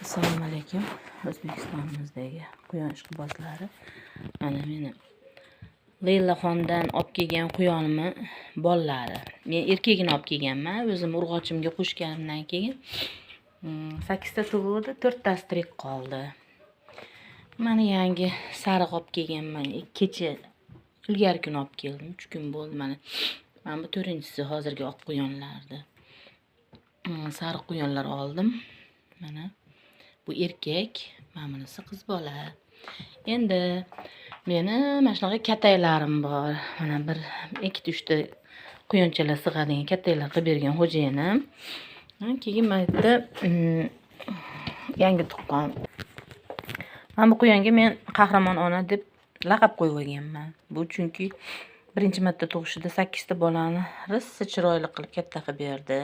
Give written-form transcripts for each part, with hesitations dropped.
Assalomu alaykum. O'zbekistonimizdagi quyon ishqibozlari. Mana meni Leylaxondan olib kelgan quyonimni bolalari. Men erkagini olib kelganman. O'zim urg'ochimga qo'shganimdan keyin 8 ta tug'ildi, 4 tasi tirik qoldi. Mana yangi sariq olib kelganman. Kecha ilgari kuni olib keldim. 3 kun bo'ldi mana. Mana bu 4-inchisi hozirgi oq quyonlardi. Sariq quyonlar oldim. Mana bu erkak, mana bunisi qiz bola. Endi meni mana shunaqa kataylarim bor. Mana 2-3 ta quyonchalar sig'adigan kataylar qilib bergan xo'jayinim. Keyin mana bu yerda yangi tuqqan. Mana bu quyonga men Qahramon ona deb laqab qo'yib qo'yganman. Bu chunki birinchi marta tug'ishida 8 ta bolani rosa chiroyli qilib katta qilib berdi.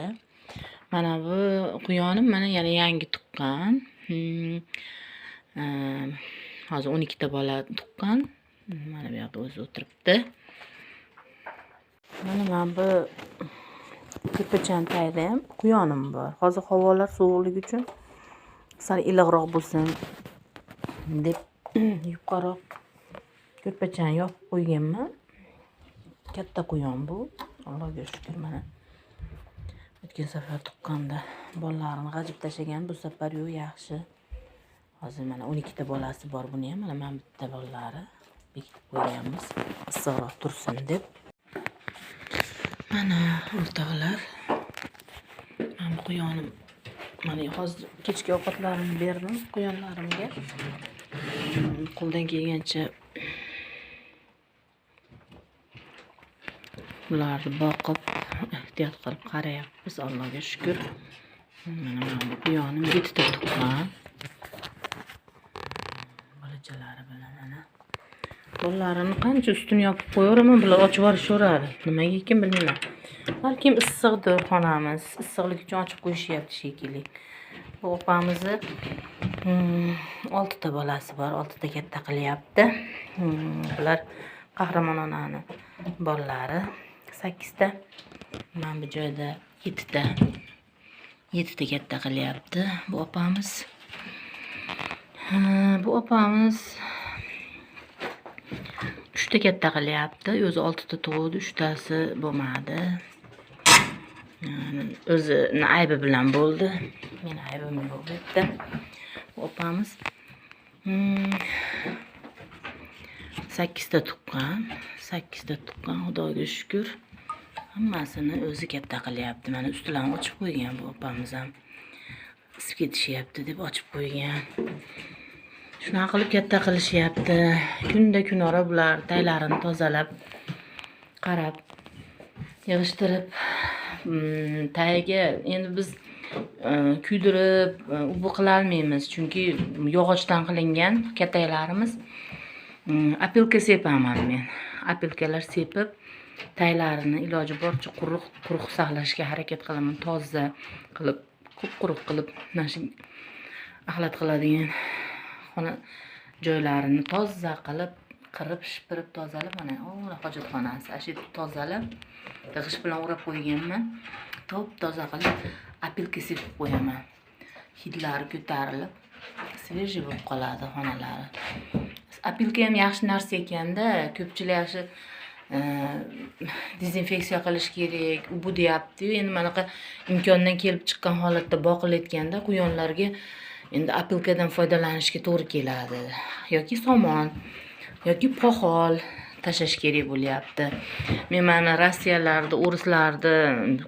Mana bu quyonim mana yana yangi tuqqan. Hozir 12 ta bola tuqqan. Mana bu yoqda o'zi o'tiribdi. Mana bu ko'pachan tayda ham quyonim bor. Hozir havolar sovuqligi uchun sal iliqroq bo'lsin deb yuqoroq ko'pachan yopib qo'yganman. Katta quyon bu. Allohga shukr mana. O'tgan safar tuqqanda bolalarini g'ajib tashlagan, bu safar yo'q, yaxshi. Hozir mana 12 ta bolasi bor buni ham. Mana bitta bolalari bekitib qo'yganmiz. Issiqroq tursin deb. Mana o'rtoqlar. Mana quyonim. Mana hozir kechki ovqatlarimni berdim quyonlarimga. Qo'ldan kelgancha bularni boqib, ehtiyot qilib qarayapmiz, Allohga shukr. Mana bu quyonim 7 ta tuqqan. Bolachalari bilan mana. Qo'llarini qancha ustini yopib qo'yaveraman, bular ochib yuborishaveradi. Nimaga ekan bilmayman. Balkim issiqdir xonamiz. Issiqlik uchun ochib qo'yishyapti shekilli. Bu opamizni 6 ta bolasi bor, 6 ta katta qilyapti. Bular Qahramon onani bolalari. 8 ta. Mana bu joyda 7 ta. 7 ta katta qilyapti bu opamiz. Bu opamiz 3 ta katta qilyapti. O'zi 6 ta tug'di, 3 tasi bo'lmadi. O'zini aybi bilan bo'ldi. Meni aybim yo'q bu yerda. Bu opamiz 8 ta tuqqan. 8 ta tuqqan, Xudoga shukr. Hammasini o'zi katta qilyapti. Mana ustilarni ochib qo'ygan bu opamiz ham. Isib ketishyapti deb ochib qo'ygan. Shunaqa qilib katta qilishyapti. Kunda kunora bular taylarini tozalab, qarab, yig'ishtirib, tagiga endi biz kuydirib, ubu qila olmaymiz, chunki yog'ochdan qilingan kataylarimiz. Apilka sepaman men. Apilkalar sepib, taylarini iloji boricha quruq saqlashga harakat qilaman. Toza qilib, quruq qilib, mana shu axlat qiladigan xona joylarini toza qilib, qirib, shipirib tozalab, mana hojatxonasi, ashi tozalab, g'ish bilan o'rab qo'yganman. Top-toza qilib, apilka sepib qo'yaman. Hidlari ko'tarilib, svejiy bo'lib qoladi xonalari. Apilka ham yaxshi narsa ekanda, ko'pchilik yaxshi dezinfeksiya qilish kerak, bu deyapti-yu. Endi manaqa imkondan kelib chiqqan holatda boqilayotganda quyonlarga endi apilkadan foydalanishga to'g'ri keladi. Yoki somon, yoki poxol tashlash kerak bo'lyapti. Men mana Rossiyalarda, o'rislarda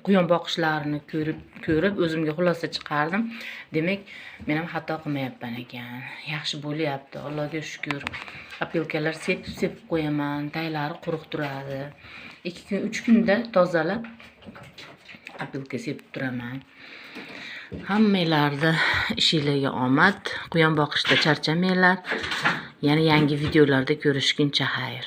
quyon boqishlarini ko'rib o'zimga xulosa chiqardim. Demak, men ham xato qilmayapman ekan. Yaxshi bo'lyapti, Allohga shukr. Apilkalar sepib qo'yaman, taylari quruq turadi. 2 kun, 3 kunda tozalab apilka sepib turaman. Hammalarda ishingizga omad. Quyon boqishda charchamanglar. Yana yangi videolarda ko'rishguncha xayr.